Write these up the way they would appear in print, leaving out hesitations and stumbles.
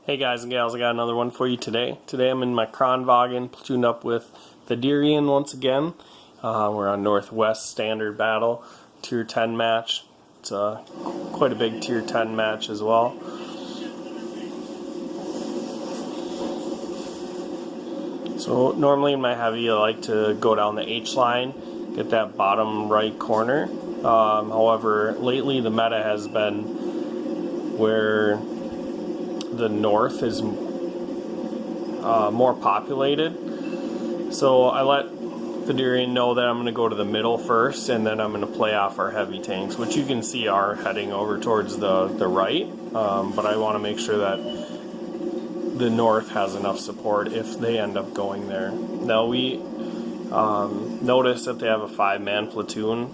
Hey guys and gals, I got another one for you today. Today I'm in my Kronwagen, platooned up with Thaddeurian once again. We're on Northwest Standard Battle, Tier 10 match. It's quite a big Tier 10 match as well. So normally in my heavy I like to go down the H line, get that bottom right corner. However, lately the meta has been where the north is more populated. So I let Thaddeurian know that I'm going to go to the middle first, and then I'm going to play off our heavy tanks, which you can see are heading over towards the right. But I want to make sure that the north has enough support if they end up going there. Now we notice that they have a 5-man platoon,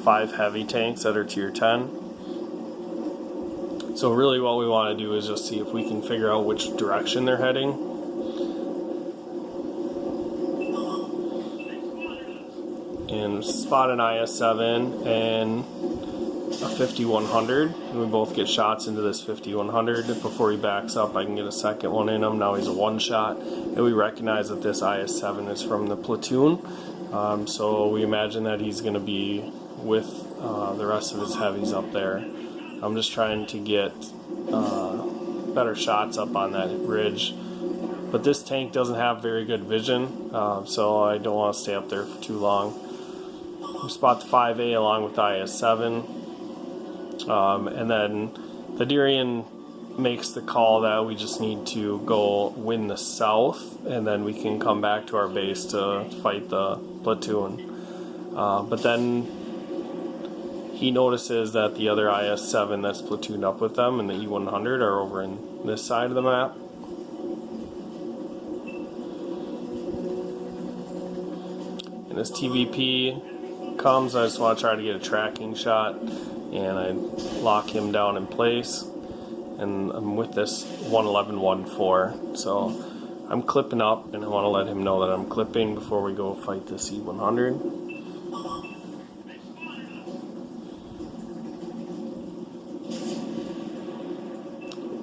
5 heavy tanks that are tier 10. So really what we want to do is just see if we can figure out which direction they're heading. And spot an IS-7 and a 5100. And we both get shots into this 5100. Before he backs up, I can get a second one in him. Now he's a one-shot. And we recognize that this IS-7 is from the platoon. So we imagine that he's going to be with the rest of his heavies up there. I'm just trying to get better shots up on that ridge. But this tank doesn't have very good vision, so I don't want to stay up there for too long. We spot the 5A along with the IS-7. And then Thaddeurian makes the call that we just need to go win the south, and then we can come back to our base to fight the platoon. But then he notices that the other IS-7 that's platooned up with them and the E100 are over in this side of the map. And this TVP comes, I just want to try to get a tracking shot, and I lock him down in place. And I'm with this 111-14, so I'm clipping up, and I want to let him know that I'm clipping before we go fight this E100.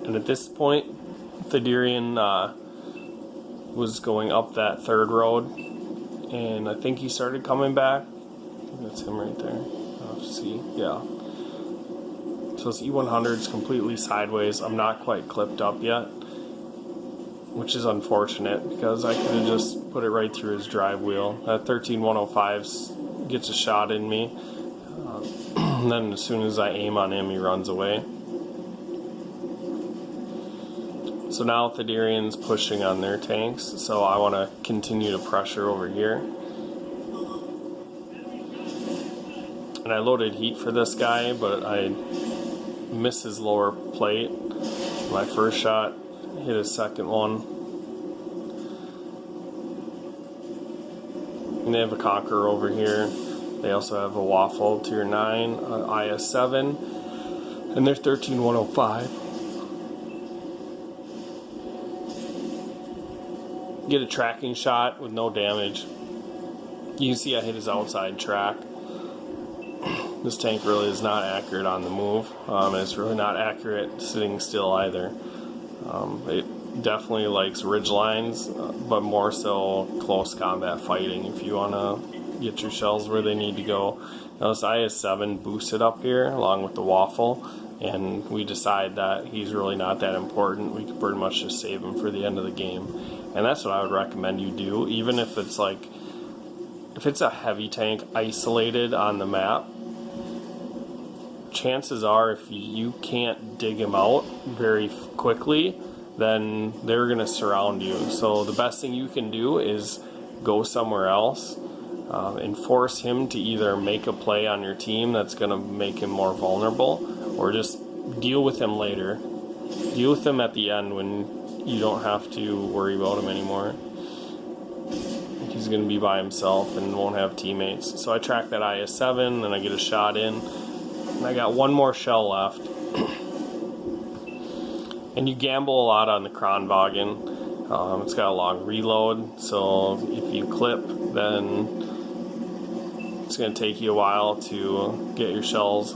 And at this point, Thaddeurian was going up that third road, and I think he started coming back. I think that's him right there. I'll see, yeah. So this E100 is completely sideways. I'm not quite clipped up yet, which is unfortunate because I could have just put it right through his drive wheel. That 13105 gets a shot in me, and then as soon as I aim on him, he runs away. So now Thaddeurian's pushing on their tanks, so I want to continue to pressure over here. And I loaded heat for this guy, but I missed his lower plate. My first shot hit his second one. And they have a Conqueror over here. They also have a Waffle Tier 9, IS-7, and they're 13105. Get a tracking shot with no damage. You can see I hit his outside track. This tank really is not accurate on the move, and it's really not accurate sitting still either. It definitely likes ridge lines, but more so close combat fighting if you want to get your shells where they need to go. Now this IS-7 boosted up here along with the Waffle, and we decide that he's really not that important. We could pretty much just save him for the end of the game. And that's what I would recommend you do, even if it's like, if it's a heavy tank isolated on the map, chances are if you can't dig him out very quickly, then they're going to surround you. So the best thing you can do is go somewhere else and force him to either make a play on your team that's going to make him more vulnerable, or just deal with him later. Deal with him at the end when you don't have to worry about him anymore. He's going to be by himself and won't have teammates. So I track that IS-7 and I get a shot in. And I got one more shell left. And you gamble a lot on the Kronwagen. It's got a long reload, so if you clip, then it's going to take you a while to get your shells.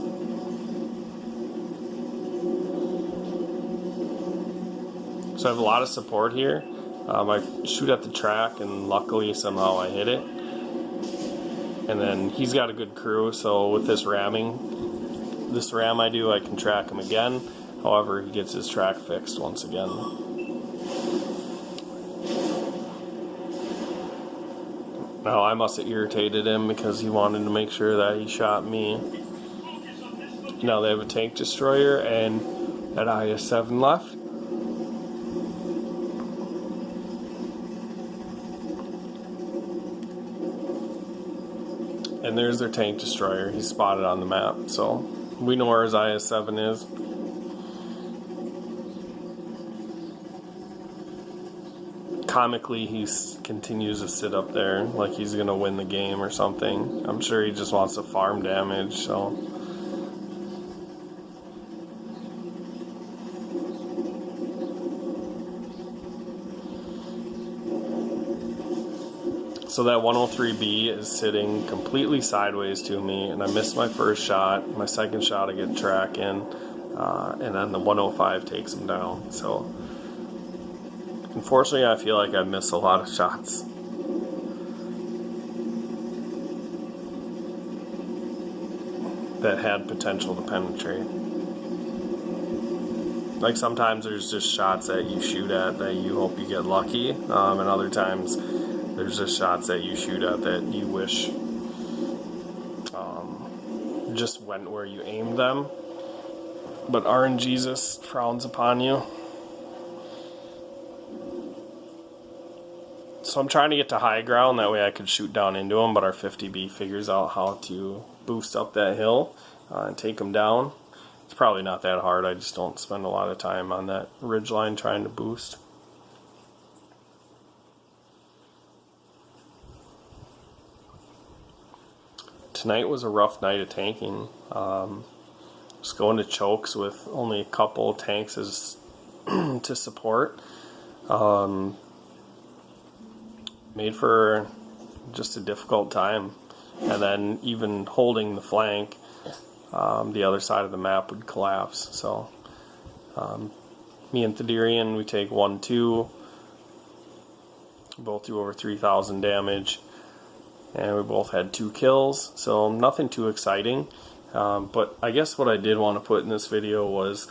So I have a lot of support here. I shoot at the track, and luckily somehow I hit it. And then he's got a good crew, so with this ram I do, I can track him again. However, he gets his track fixed once again. Now I must have irritated him because he wanted to make sure that he shot me. Now they have a tank destroyer and that IS-7 left. And there's their tank destroyer. He's spotted on the map, so we know where his IS-7 is. Comically, he continues to sit up there like he's gonna win the game or something. I'm sure he just wants to farm damage, so. So that 103B is sitting completely sideways to me, and I missed my first shot. My second shot I get track in, and then the 105 takes him down. So unfortunately, I feel like I missed a lot of shots. That had potential to penetrate. Like sometimes there's just shots that you shoot at that you hope you get lucky, and other times there's just shots that you shoot at that you wish just went where you aimed them. But RNGesus frowns upon you. So I'm trying to get to high ground, that way I could shoot down into them, but our 50B figures out how to boost up that hill and take them down. It's probably not that hard, I just don't spend a lot of time on that ridgeline trying to boost. Tonight was a rough night of tanking. Just going to chokes with only a couple tanks as to support. Made for just a difficult time. And then even holding the flank, the other side of the map would collapse. So me and Thaddeurian, we take 1-2. Both do over 3,000 damage. And we both had 2 kills, so nothing too exciting. But I guess what I did want to put in this video was,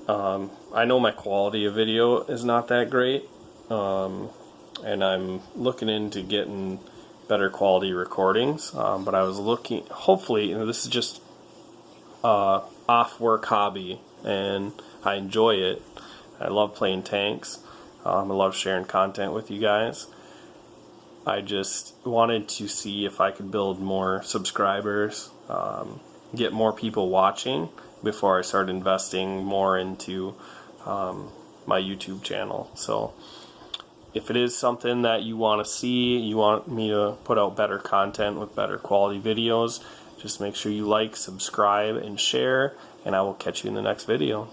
I know my quality of video is not that great, and I'm looking into getting better quality recordings. But I was looking, hopefully, this is just off-work hobby, and I enjoy it. I love playing tanks. I love sharing content with you guys. I just wanted to see if I could build more subscribers, get more people watching before I start investing more into my YouTube channel. So if it is something that you want to see, you want me to put out better content with better quality videos, just make sure you like, subscribe, and share, and I will catch you in the next video.